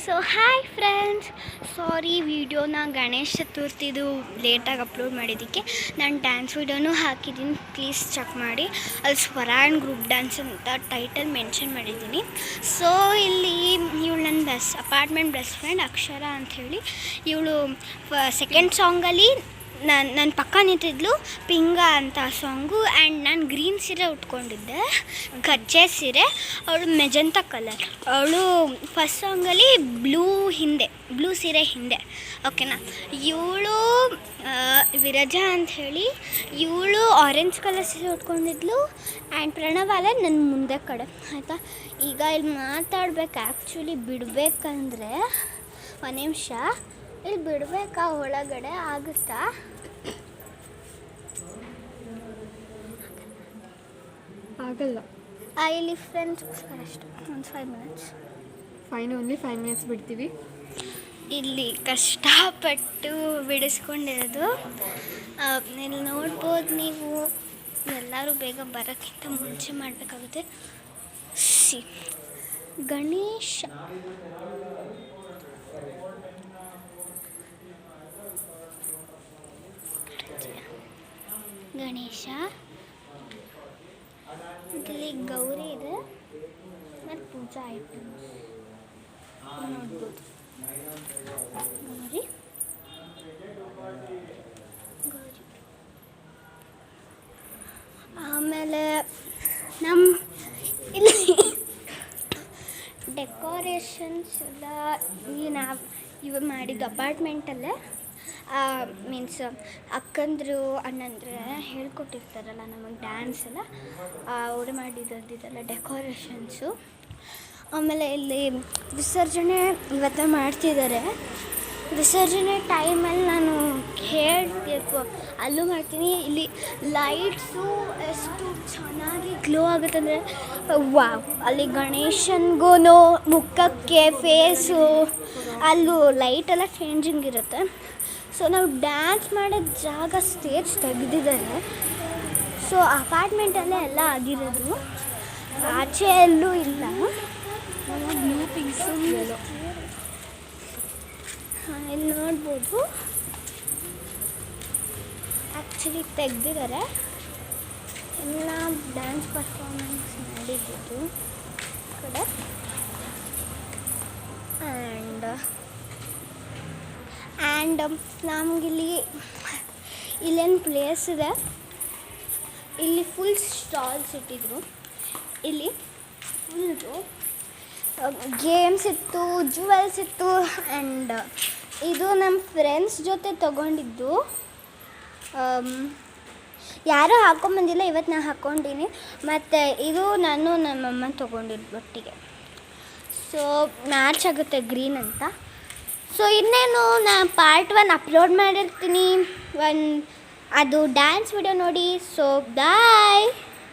So hi friends, ಸಾರಿ ವಿಡಿಯೋನ ಗಣೇಶ ಚತುರ್ಥಿದು ಲೇಟಾಗಿ upload ಮಾಡಿದ್ದಕ್ಕೆ ನಾನು ಡ್ಯಾನ್ಸ್ ವಿಡಿಯೋನೂ ಹಾಕಿದ್ದೀನಿ. ಪ್ಲೀಸ್ ಚೆಕ್ ಮಾಡಿ. ಅಲ್ಲಿ ಸ್ವರ ಆ್ಯಂಡ್ ಗ್ರೂಪ್ ಡ್ಯಾನ್ಸ್ ಅಂತ ಟೈಟಲ್ ಮೆನ್ಷನ್ ಮಾಡಿದ್ದೀನಿ. ಸೊ ಇಲ್ಲಿ ಇವಳು ನನ್ನ ಅಪಾರ್ಟ್ಮೆಂಟ್ ಬೆಸ್ಟ್ ಫ್ರೆಂಡ್ ಅಕ್ಷರ ಅಂಥೇಳಿ. ಇವಳು ಸೆಕೆಂಡ್ ಸಾಂಗಲ್ಲಿ ನನ್ನ ಪಕ್ಕ ನಿಂತಿದ್ಲು, ಪಿಂಗ ಅಂತ ಸಾಂಗು. ಆ್ಯಂಡ್ ನಾನು ಗ್ರೀನ್ ಸೀರೆ ಉಟ್ಕೊಂಡಿದ್ದೆ, ಕಚ್ಚೆ ಸೀರೆ. ಅವಳು ಮೆಜಂತ ಕಲರ್. ಅವಳು ಫಸ್ಟ್ ಸಾಂಗಲ್ಲಿ ಬ್ಲೂ ಸೀರೆ ಹಿಂದೆ, ಓಕೆನಾ. ಇವಳು ವಿರಜಾ ಅಂಥೇಳಿ. ಇವಳು ಆರೆಂಜ್ ಕಲರ್ ಸೀರೆ ಉಟ್ಕೊಂಡಿದ್ಲು. ಆ್ಯಂಡ್ ಪ್ರಣವಾಲ ನನ್ನ ಮುಂದೆ ಕಡೆ, ಆಯಿತಾ. ಈಗ ಇಲ್ಲಿ ಮಾತಾಡ್ಬೇಕು. ಆ್ಯಕ್ಚುಲಿ ಬಿಡಬೇಕಂದ್ರೆ ಒಂದು ನಿಮಿಷ, ಇಲ್ಲಿ ಬಿಡಬೇಕಾ ಒಳಗಡೆ ಆಗುತ್ತಾ? ಆಗಲ್ಲ. ಇಲ್ಲಿ ಫ್ರೆಂಡ್ಸ್ಗೋಸ್ಕರ ಅಷ್ಟು ಒಂದು 5 ಮಿನಿಟ್ಸ್. ಓನ್ಲಿ 5 ಮಿನಿಟ್ಸ್ ಬಿಡ್ತೀವಿ. ಇಲ್ಲಿ ಕಷ್ಟಪಟ್ಟು ಬಿಡಿಸ್ಕೊಂಡಿರೋದು ಇಲ್ಲಿ ನೋಡ್ಬೋದು ನೀವು. ಎಲ್ಲರೂ ಬೇಗ ಬರೋಕ್ಕಿಂತ ಮುಂಚೆ ಮಾಡಬೇಕಾಗುತ್ತೆ. ಗಣೇಶ ಇಲ್ಲಿ ಗೌರಿ ಇದೆ ಮತ್ತು ಪೂಜಾ ಐಟಮ್ಸ್ ನೋಡ್ಬೋದು. ಗೌರಿ ಆಮೇಲೆ ನಮ್ಮ ಇಲ್ಲಿ ಡೆಕೋರೇಷನ್ಸ್ ಎಲ್ಲ ಇವು ಮಾಡಿದ್ದು ಅಪಾರ್ಟ್ಮೆಂಟಲ್ಲೇ. ಮೀನ್ಸ್ ಅಕ್ಕಂದರು ಅಣ್ಣಂದ್ರೆ ಹೇಳ್ಕೊಟ್ಟಿರ್ತಾರಲ್ಲ ನಮಗೆ ಡ್ಯಾನ್ಸ್ ಎಲ್ಲ, ಅವ್ರು ಮಾಡಿದ್ದೆಲ್ಲ ಡೆಕೋರೇಷನ್ಸು. ಆಮೇಲೆ ಇಲ್ಲಿ ವಿಸರ್ಜನೆ ಇವತ್ತು ಮಾಡ್ತಿದ್ದಾರೆ. ವಿಸರ್ಜನೆ ಟೈಮಲ್ಲಿ ನಾನು ಹೇಳಬೇಕು, ಅಲ್ಲೂ ಮಾಡ್ತೀನಿ. ಇಲ್ಲಿ ಲೈಟ್ಸು ಎಷ್ಟು ಚೆನ್ನಾಗಿ ಗ್ಲೋ ಆಗುತ್ತಂದರೆ ವಾವ್. ಅಲ್ಲಿ ಗಣೇಶನಿಗೂ ಮುಖಕ್ಕೆ ಫೇಸು ಅಲ್ಲೂ ಲೈಟೆಲ್ಲ ಚೇಂಜಿಂಗ್ ಇರುತ್ತೆ. ಸೊ ನಾವು ಡ್ಯಾನ್ಸ್ ಮಾಡೋದು ಜಾಗ ಸ್ಟೇಜ್ ತೆಗೆದಿದ್ದಾರೆ. ಸೊ ಅಪಾರ್ಟ್ಮೆಂಟಲ್ಲೇ ಎಲ್ಲ ಆಗಿರೋದು, ಆಚೆ ಎಲ್ಲೂ ಇಲ್ಲ. ಬ್ಲೂ ಪಿಂಕ್ಸು ಇಲ್ಲಿ ನೋಡ್ಬೋದು. ಆ್ಯಕ್ಚುಲಿ ತೆಗೆದಿದ್ದಾರೆ ಎಲ್ಲ ಡ್ಯಾನ್ಸ್ ಪರ್ಫಾರ್ಮೆನ್ಸ್ ಮಾಡಿದ್ದು ಕಡೆ. ಆ್ಯಂಡ್ ನಮಗಿಲ್ಲಿ ಇಲ್ಲೇನು ಪ್ಲೇಸ್ ಇದೆ. ಇಲ್ಲಿ ಫುಲ್ ಸ್ಟಾಲ್ಸ್ ಇಟ್ಟಿದ್ರು. ಇಲ್ಲಿ ಫುಲ್ಲು ಗೇಮ್ಸ್ ಇತ್ತು, ಜುವೆಲ್ಸ್ ಇತ್ತು. ಆ್ಯಂಡ್ ಇದು ನಮ್ಮ ಫ್ರೆಂಡ್ಸ್ ಜೊತೆ ತೊಗೊಂಡಿದ್ದು. ಯಾರೂ ಹಾಕ್ಕೊಂಬಂದಿಲ್ಲ, ಇವತ್ತು ನಾನು ಹಾಕ್ಕೊಂಡೀನಿ. ಮತ್ತು ಇದು ನಾನು ನಮ್ಮಮ್ಮ ತೊಗೊಂಡಿದ್ದು ಒಟ್ಟಿಗೆ. ಸೊ ಮ್ಯಾಚ್ ಆಗುತ್ತೆ ಗ್ರೀನ್ ಅಂತ. ಸೊ ಇನ್ನೇನು ನಾನು ಪಾರ್ಟ್ 1 ಅಪ್ಲೋಡ್ ಮಾಡಿರ್ತೀನಿ. ಅದು ಡ್ಯಾನ್ಸ್ ವಿಡಿಯೋ ನೋಡಿ. ಸೊ ಬಾಯ್.